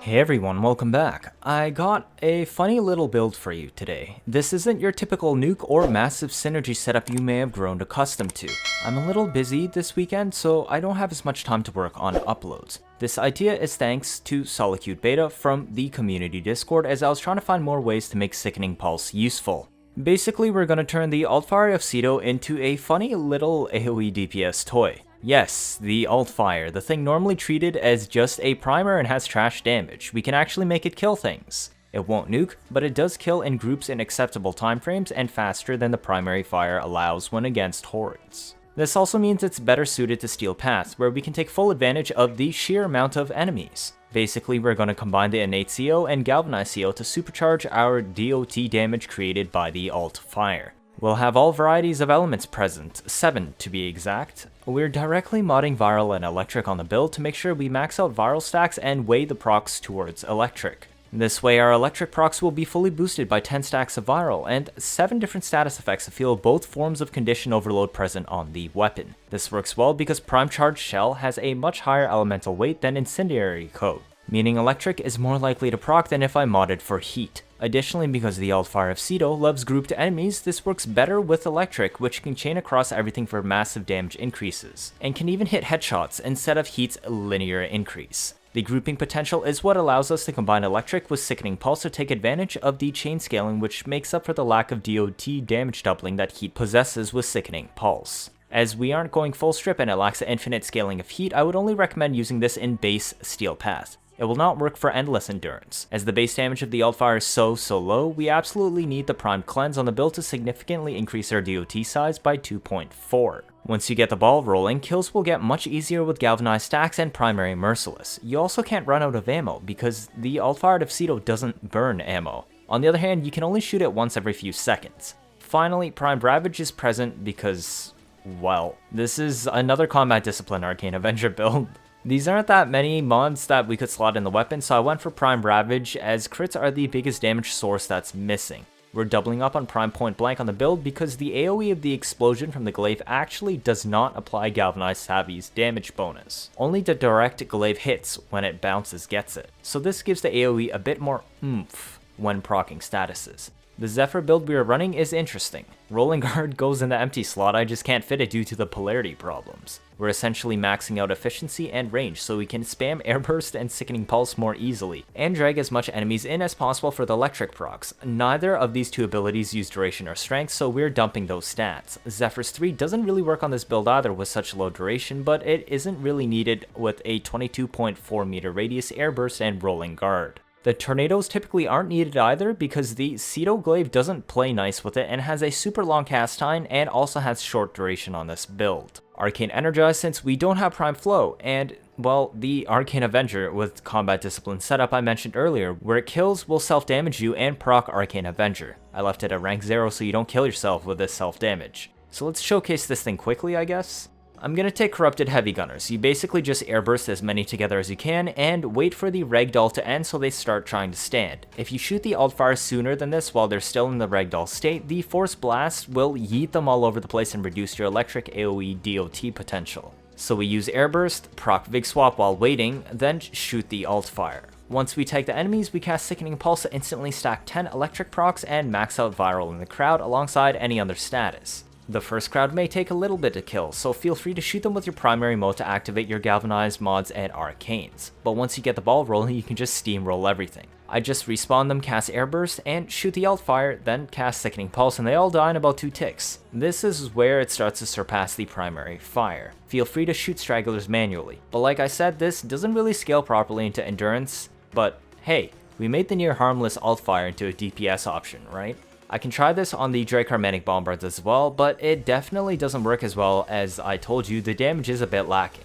Hey everyone, welcome back. I got a funny little build for you today. This isn't your typical nuke or massive synergy setup you may have grown accustomed to. I'm a little busy this weekend, so I don't have as much time to work on uploads. This idea is thanks to Solitude Beta from the community Discord, as I was trying to find more ways to make Sickening Pulse useful. Basically, we're going to turn the Altfire of Cedo into a funny little AoE DPS toy. Yes, the Altfire, the thing normally treated as just a primer and has trash damage. We can actually make it kill things. It won't nuke, but it does kill in groups in acceptable timeframes and faster than the primary fire allows when against hordes. This also means it's better suited to Steel Paths, where we can take full advantage of the sheer amount of enemies. Basically, we're going to combine the innate CO and galvanized CO to supercharge our DOT damage created by the Altfire. We'll have all varieties of elements present, 7 to be exact. We're directly modding Viral and Electric on the build to make sure we max out Viral stacks and weigh the procs towards Electric. This way our Electric procs will be fully boosted by 10 stacks of Viral, and 7 different status effects feel both forms of condition overload present on the weapon. This works well because Prime Charged Shell has a much higher elemental weight than Incendiary Coat, meaning Electric is more likely to proc than if I modded for Heat. Additionally, because the Altfire of Cedo loves grouped enemies, this works better with Electric, which can chain across everything for massive damage increases, and can even hit headshots instead of Heat's linear increase. The grouping potential is what allows us to combine Electric with Sickening Pulse to take advantage of the chain scaling, which makes up for the lack of DOT damage doubling that Heat possesses with Sickening Pulse. As we aren't going full strip and it lacks the infinite scaling of Heat, I would only recommend using this in base Steel Path. It will not work for Endless Endurance. As the base damage of the Altfire is so low, we absolutely need the Primed Cleanse on the build to significantly increase our DOT size by 2.4. Once you get the ball rolling, kills will get much easier with Galvanized stacks and Primary Merciless. You also can't run out of ammo, because the Altfire of Cedo doesn't burn ammo. On the other hand, you can only shoot it once every few seconds. Finally, Primed Ravage is present because, well, this is another Combat Discipline Arcane Avenger build. These aren't that many mods that we could slot in the weapon, so I went for Prime Ravage, as crits are the biggest damage source that's missing. We're doubling up on Prime Point Blank on the build because the AoE of the explosion from the glaive actually does not apply Galvanized Savvy's damage bonus. Only the direct glaive hits when it bounces gets it, so this gives the AoE a bit more oomph when proccing statuses. The Zephyr build we are running is interesting. Rolling Guard goes in the empty slot, I just can't fit it due to the polarity problems. We're essentially maxing out efficiency and range so we can spam Airburst and Sickening Pulse more easily, and drag as much enemies in as possible for the Electric procs. Neither of these two abilities use duration or strength, so we're dumping those stats. Zephyr's 3 doesn't really work on this build either with such low duration, but it isn't really needed with a 22.4 meter radius Airburst and Rolling Guard. The Tornadoes typically aren't needed either because the Cedo Glaive doesn't play nice with it and has a super long cast time and also has short duration on this build. Arcane Energize, since we don't have Prime Flow, and, well, the Arcane Avenger with Combat Discipline setup I mentioned earlier, where it kills will self-damage you and proc Arcane Avenger. I left it at rank 0 so you don't kill yourself with this self-damage. So let's showcase this thing quickly, I guess. I'm gonna take Corrupted Heavy Gunners. You basically just airburst as many together as you can and wait for the ragdoll to end so they start trying to stand. If you shoot the Altfire sooner than this while they're still in the ragdoll state, the Force Blast will yeet them all over the place and reduce your Electric AoE DOT potential. So we use Airburst, proc Vig Swap while waiting, then shoot the Altfire. Once we tag the enemies, we cast Sickening Pulse to instantly stack 10 Electric procs and max out Viral in the crowd alongside any other status. The first crowd may take a little bit to kill, so feel free to shoot them with your primary mode to activate your Galvanized mods and Arcanes. But once you get the ball rolling, you can just steamroll everything. I just respawn them, cast Airburst, and shoot the Altfire, then cast Sickening Pulse, and they all die in about 2 ticks. This is where it starts to surpass the primary fire. Feel free to shoot stragglers manually. But like I said, this doesn't really scale properly into Endurance, but hey, we made the near harmless Altfire into a DPS option, right? I can try this on the Dracarmanic Bombards as well, but it definitely doesn't work as well. As I told you, the damage is a bit lacking.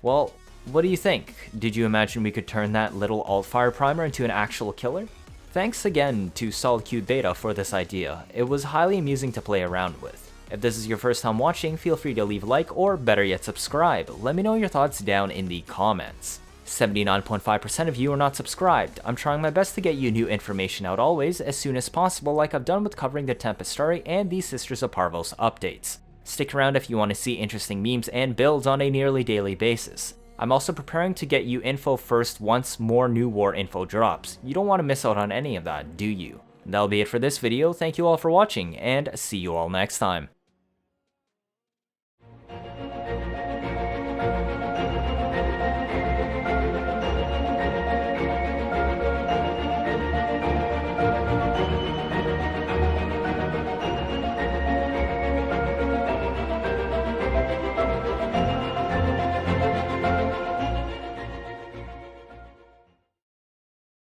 Well, what do you think? Did you imagine we could turn that little Altfire primer into an actual killer? Thanks again to Solitude Beta for this idea. It was highly amusing to play around with. If this is your first time watching, feel free to leave a like or better yet subscribe. Let me know your thoughts down in the comments. 79.5% of you are not subscribed. I'm trying my best to get you new information out always as soon as possible, like I've done with covering the Tempest story and the Sisters of Parvos updates. Stick around if you want to see interesting memes and builds on a nearly daily basis. I'm also preparing to get you info first once more new war info drops. You don't want to miss out on any of that, do you? That'll be it for this video. Thank you all for watching, and see you all next time.